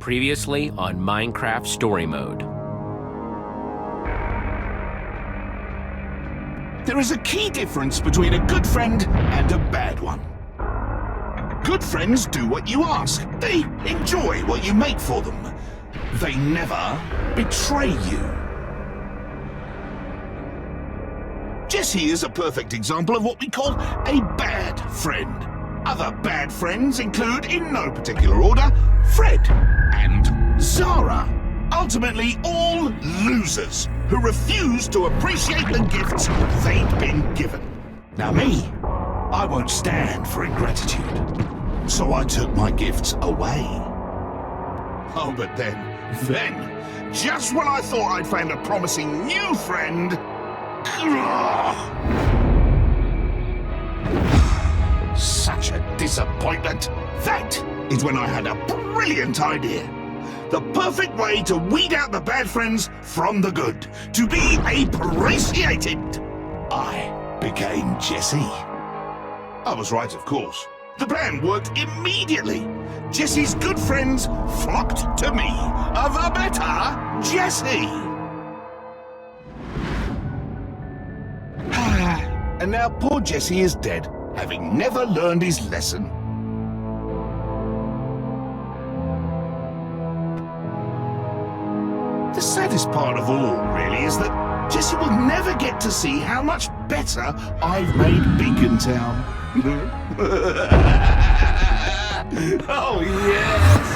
Previously on Minecraft Story Mode. There is a key difference between a good friend and a bad one. Good friends do what you ask. They enjoy what you make for them. They never betray you. Jessie is a perfect example of what we call a bad friend. Other bad friends include, in no particular order, Fred and Zara. Ultimately, all losers who refuse to appreciate the gifts they'd been given. Now me, I won't stand for ingratitude. So I took my gifts away. Oh, but then, just when I thought I'd found a promising new friend, such a disappointment. That is when I had a brilliant idea. The perfect way to weed out the bad friends from the good. To be appreciated. I became Jessie. I was right, of course. The plan worked immediately. Jessie's good friends flocked to me. The better Jessie. And now poor Jessie is dead, having never learned his lesson. The saddest part of all, really, is that Jessie will never get to see how much better I've made Beacon Town. Oh, yes!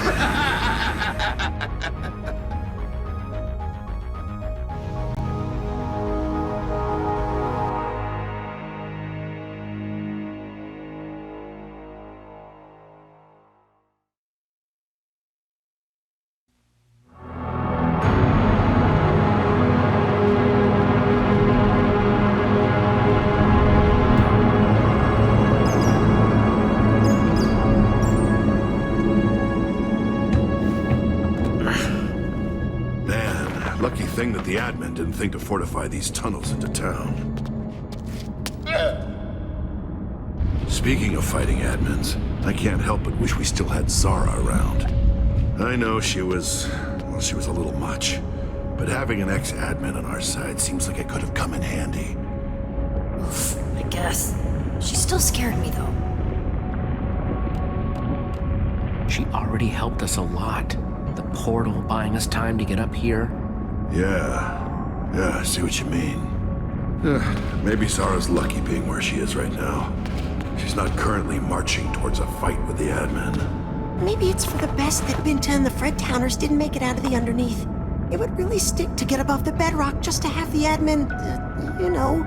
Thing that the admin didn't think to fortify these tunnels into town. Speaking of fighting admins, I can't help but wish we still had Zara around. I know she was a little much, but having an ex-admin on our side seems like it could have come in handy. Oof, I guess. She still scared me, though. She already helped us a lot. The portal buying us time to get up here. Yeah, I see what you mean. Maybe Zara's lucky being where she is right now. She's not currently marching towards a fight with the admin. Maybe it's for the best that Binta and the Fred Towners didn't make it out of the underneath. It would really stick to get above the bedrock just to have the admin, you know.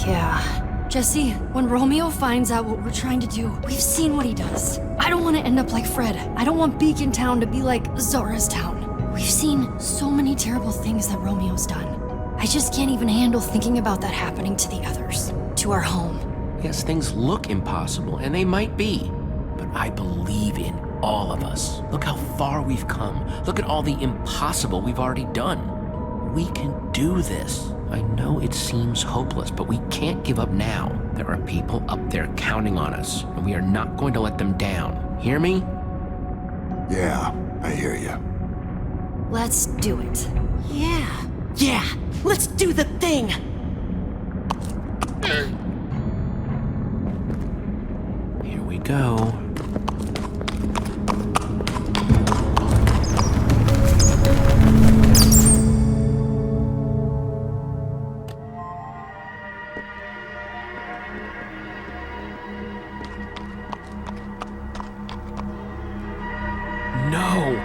Yeah. Jessie, when Romeo finds out what we're trying to do, we've seen what he does. I don't want to end up like Fred. I don't want Beacon Town to be like Zara's town. We've seen so many terrible things that Romeo's done. I just can't even handle thinking about that happening to the others, to our home. Yes, things look impossible, and they might be. But I believe in all of us. Look how far we've come. Look at all the impossible we've already done. We can do this. I know it seems hopeless, but we can't give up now. There are people up there counting on us, and we are not going to let them down. Hear me? Yeah, I hear you. Let's do it. Yeah, let's do the thing! Here we go. No!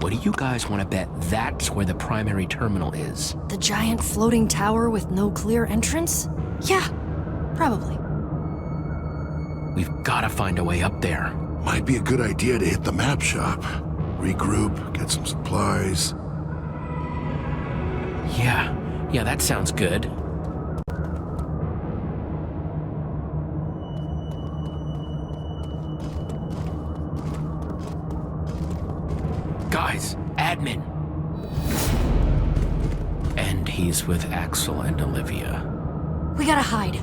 What do you guys want to bet that's where the primary terminal is? The giant floating tower with no clear entrance? Yeah, probably. We've got to find a way up there. Might be a good idea to hit the map shop. Regroup, get some supplies. Yeah, that sounds good. Guys, admin. And he's with Axel and Olivia. We gotta hide.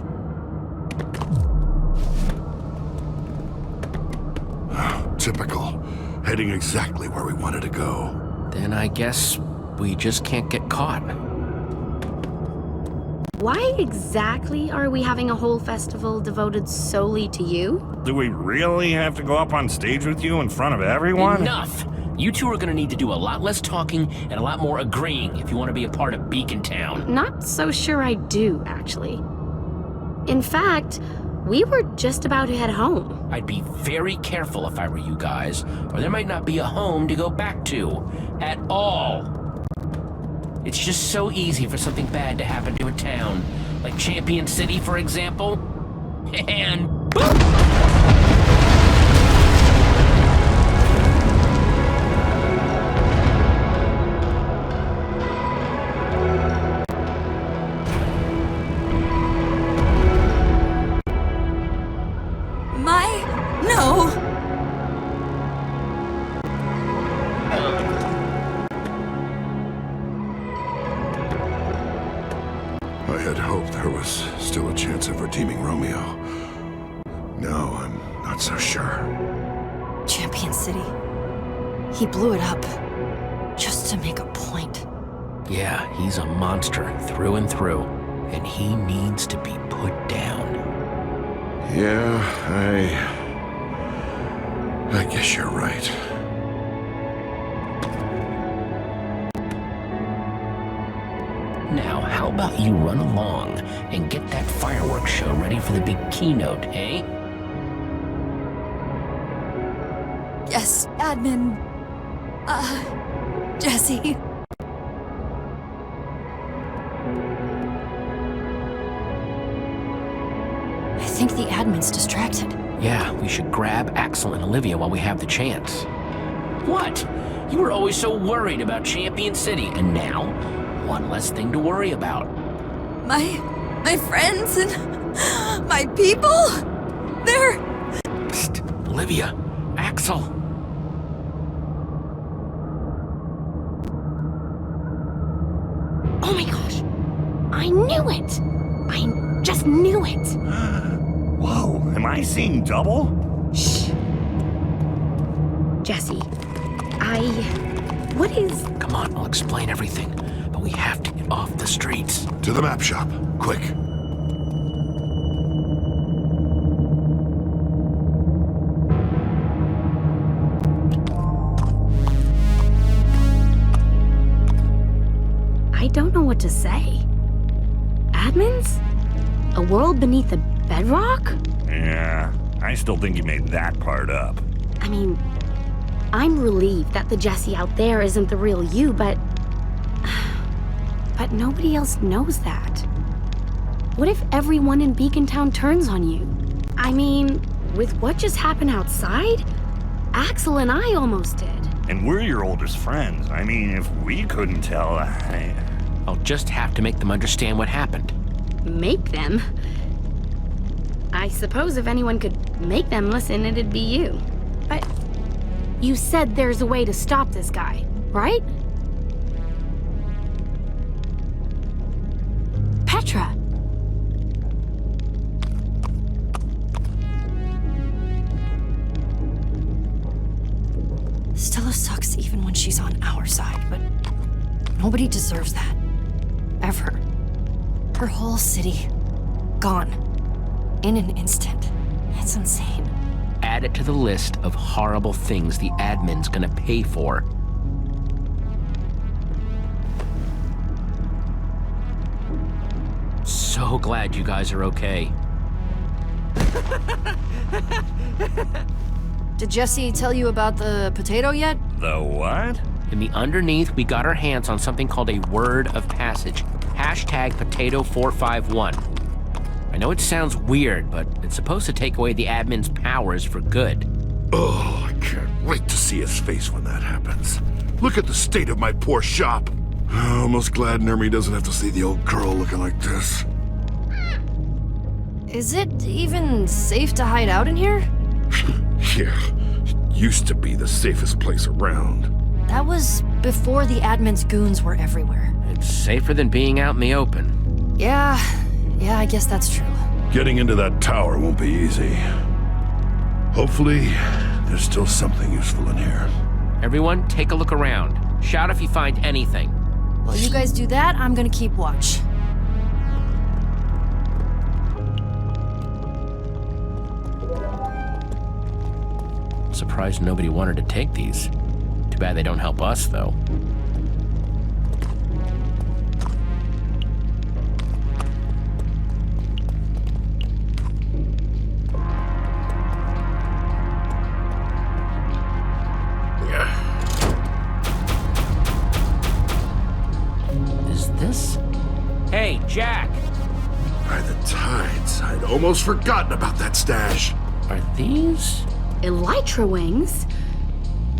Typical. Heading exactly where we wanted to go. Then I guess we just can't get caught. Why exactly are we having a whole festival devoted solely to you? Do we really have to go up on stage with you in front of everyone? Enough! You two are gonna need to do a lot less talking and a lot more agreeing if you want to be a part of Beacon Town. Not so sure I do, actually. In fact, we were just about to head home. I'd be very careful if I were you guys, or there might not be a home to go back to. At all. It's just so easy for something bad to happen to a town. Like Champion City, for example. And boom! No! I had hoped there was still a chance of redeeming Romeo. No, I'm not so sure. Champion City. He blew it up. Just to make a point. Yeah, he's a monster through and through, and he needs to be put down. Yeah, I guess you're right. Now, how about you run along and get that fireworks show ready for the big keynote, eh? Yes, admin. Jesse. I think the admin's distracted. Yeah, we should grab Axel and Olivia while we have the chance. What? You were always so worried about Champion City, and now, one less thing to worry about. My friends and my people? They're... Psst, Olivia, Axel. Oh my gosh! I knew it! I just knew it! Whoa, am I seeing double? Shh. Jesse, what is... Come on, I'll explain everything, but we have to get off the streets. To the map shop, quick. I don't know what to say. Admins? A world beneath the bedrock? Yeah, I still think you made that part up. I mean, I'm relieved that the Jesse out there isn't the real you, but nobody else knows that. What if everyone in Beacon Town turns on you? I mean, with what just happened outside, Axel and I almost did. And we're your oldest friends. I mean, if we couldn't tell, I'll just have to make them understand what happened. Make them? I suppose if anyone could make them listen, it'd be you. But you said there's a way to stop this guy, right? Petra. Stella sucks even when she's on our side, but nobody deserves that. Ever. Her whole city. Gone. In an instant. It's insane. Add it to the list of horrible things the admin's gonna pay for. So glad you guys are okay. Did Jesse tell you about the potato yet? The what? In the underneath, we got our hands on something called a word of passage. Hashtag potato451. I know it sounds weird, but it's supposed to take away the admin's powers for good. Oh, I can't wait to see his face when that happens. Look at the state of my poor shop. Almost glad Nermy doesn't have to see the old girl looking like this. Is it even safe to hide out in here? Yeah, it used to be the safest place around. That was before the admin's goons were everywhere. It's safer than being out in the open. Yeah, I guess that's true. Getting into that tower won't be easy. Hopefully, there's still something useful in here. Everyone, take a look around. Shout if you find anything. While you guys do that, I'm gonna keep watch. Surprised nobody wanted to take these. Too bad they don't help us, though. Is this? Hey, Jack! By the tides, I'd almost forgotten about that stash. Are these? Elytra wings?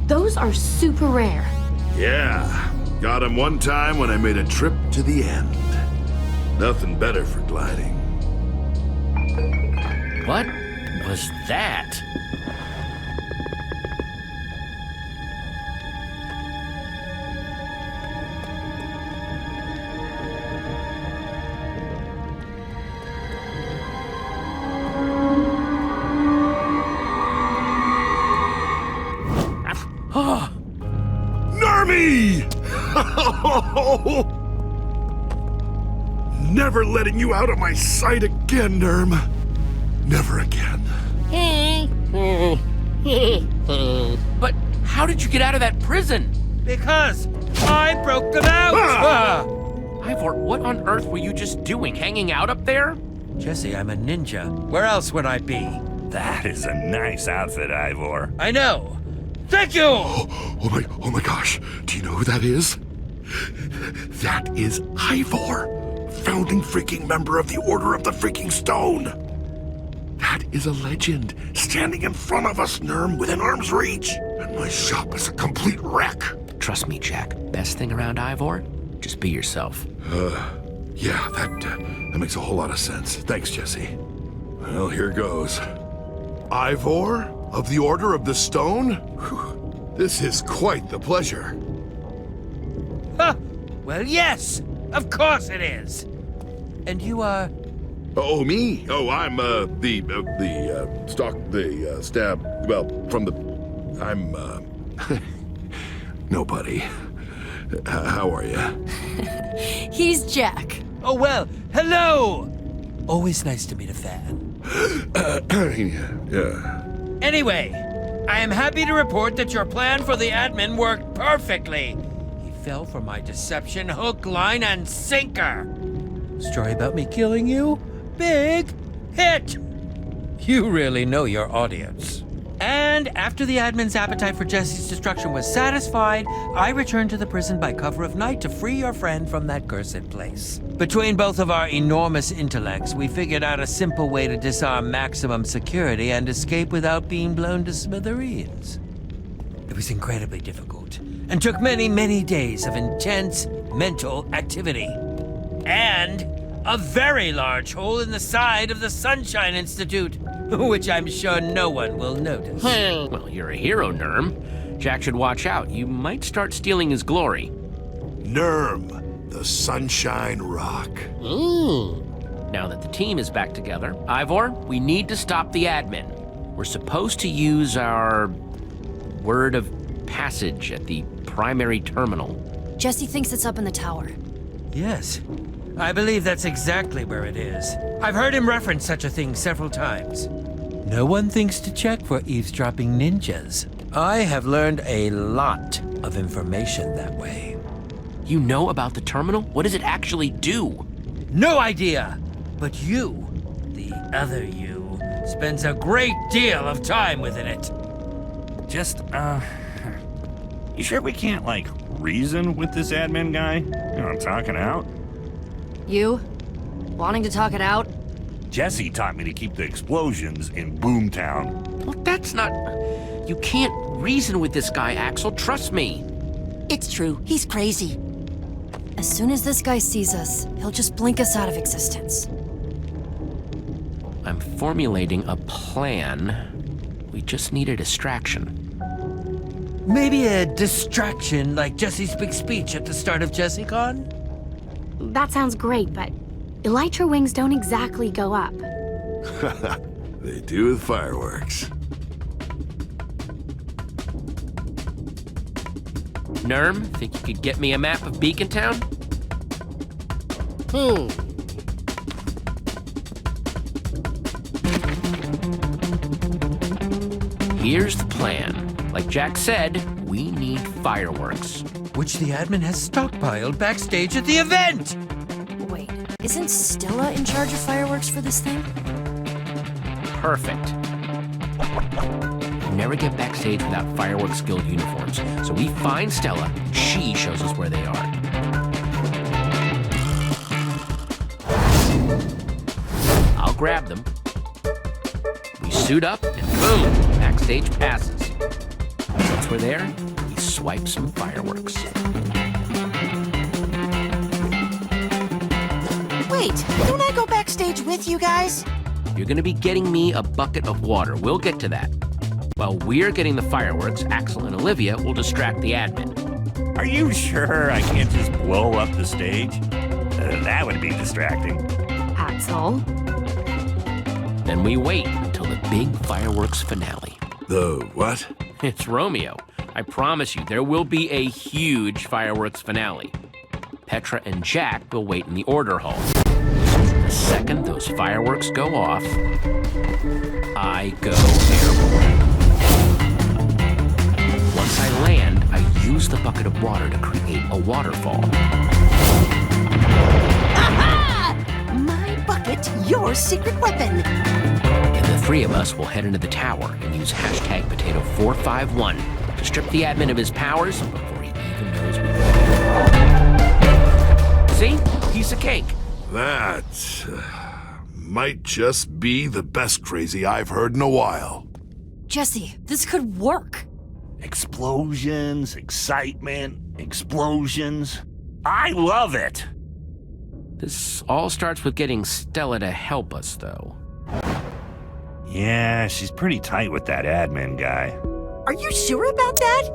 Those are super rare. Yeah, got him one time when I made a trip to the end. Nothing better for gliding. What was that? Nermy! Never letting you out of my sight again, Nerm. Never again. But how did you get out of that prison? Because I broke them out! Ivor, what on earth were you just doing? Hanging out up there? Jesse, I'm a ninja. Where else would I be? That is a nice outfit, Ivor. I know. Thank you! Oh my gosh. Do you know who that is? That is Ivor, founding freaking member of the Order of the Freaking Stone. That is a legend, standing in front of us, Nerm, within arm's reach. And my shop is a complete wreck. Trust me, Jack. Best thing around Ivor? Just be yourself. Yeah, that makes a whole lot of sense. Thanks, Jesse. Well, here goes. Ivor of the Order of the Stone? Whew. This is quite the pleasure. Huh. Well, yes! Of course it is! And you are... Oh, me? Oh, I'm, stab, well, from the... I'm, nobody. How are you? He's Jack. Oh, well, hello! Always nice to meet a fan. Yeah. Anyway, I am happy to report that your plan for the admin worked perfectly. He fell for my deception hook, line, and sinker. Story about me killing you? Big hit! You really know your audience. And after the admin's appetite for Jesse's destruction was satisfied, I returned to the prison by cover of night to free your friend from that cursed place. Between both of our enormous intellects, we figured out a simple way to disarm maximum security and escape without being blown to smithereens. It was incredibly difficult and took many, many days of intense mental activity. And a very large hole in the side of the Sunshine Institute, which I'm sure no one will notice. Well, you're a hero, Nerm. Jack should watch out. You might start stealing his glory. Nerm, the Sunshine Rock. Now that the team is back together, Ivor, we need to stop the admin. We're supposed to use our word of passage at the primary terminal. Jesse thinks it's up in the tower. Yes, I believe that's exactly where it is. I've heard him reference such a thing several times. No one thinks to check for eavesdropping ninjas. I have learned a lot of information that way. You know about the terminal? What does it actually do? No idea! But you, the other you, spends a great deal of time within it. Just, You sure we can't, like, reason with this admin guy? You know, talking out? You? Wanting to talk it out? Jesse taught me to keep the explosions in Boomtown. Well, that's not... You can't reason with this guy, Axel. Trust me. It's true. He's crazy. As soon as this guy sees us, he'll just blink us out of existence. I'm formulating a plan. We just need a distraction. Maybe a distraction like Jesse's big speech at the start of JesseCon? That sounds great, but elytra wings don't exactly go up. They do with fireworks. Nerm, think you could get me a map of Beacon Town? Here's the plan. Like Jack said, we need fireworks. Which the admin has stockpiled backstage at the event! Wait, isn't Stella in charge of fireworks for this thing? Perfect. We never get backstage without Fireworks Guild uniforms, so we find Stella, she shows us where they are. I'll grab them. We suit up, and boom, backstage passes. Once we're there, we swipe some fireworks. Wait, don't I go backstage with you guys? You're gonna be getting me a bucket of water. We'll get to that. While we're getting the fireworks, Axel and Olivia will distract the admin. Are you sure I can't just blow up the stage? That would be distracting. Axel? Then we wait until the big fireworks finale. The what? It's Romeo. I promise you, there will be a huge fireworks finale. Petra and Jack will wait in the order hall. The second those fireworks go off, I go airborne. Once I land, I use the bucket of water to create a waterfall. Aha! My bucket, your secret weapon. And the three of us will head into the tower and use hashtag Potato451 to strip the admin of his powers before he even knows we are. See? Piece of cake. That might just be the best crazy I've heard in a while. Jesse, this could work. Explosions, excitement, explosions. I love it! This all starts with getting Stella to help us, though. Yeah, she's pretty tight with that admin guy. Are you sure about that?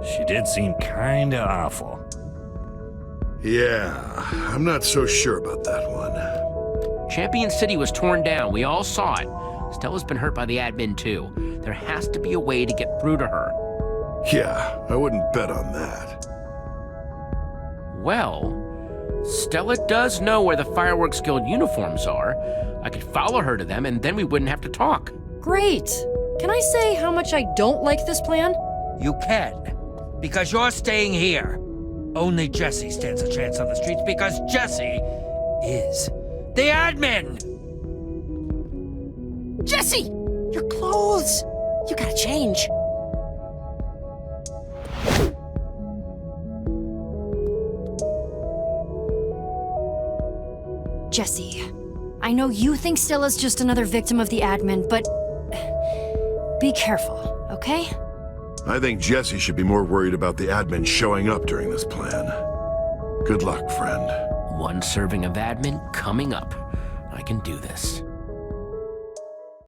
She did seem kinda awful. Yeah, I'm not so sure about that one. Champion City was torn down. We all saw it. Stella's been hurt by the admin, too. There has to be a way to get through to her. Yeah, I wouldn't bet on that. Well, Stella does know where the Fireworks Guild uniforms are. I could follow her to them, and then we wouldn't have to talk. Great. Can I say how much I don't like this plan? You can, because you're staying here. Only Jesse stands a chance on the streets because Jesse is the admin! Jesse! Your clothes! You gotta change. Jesse, I know you think Stella's just another victim of the admin, but be careful, okay? I think Jesse should be more worried about the admin showing up during this plan. Good luck, friend. One serving of admin coming up. I can do this.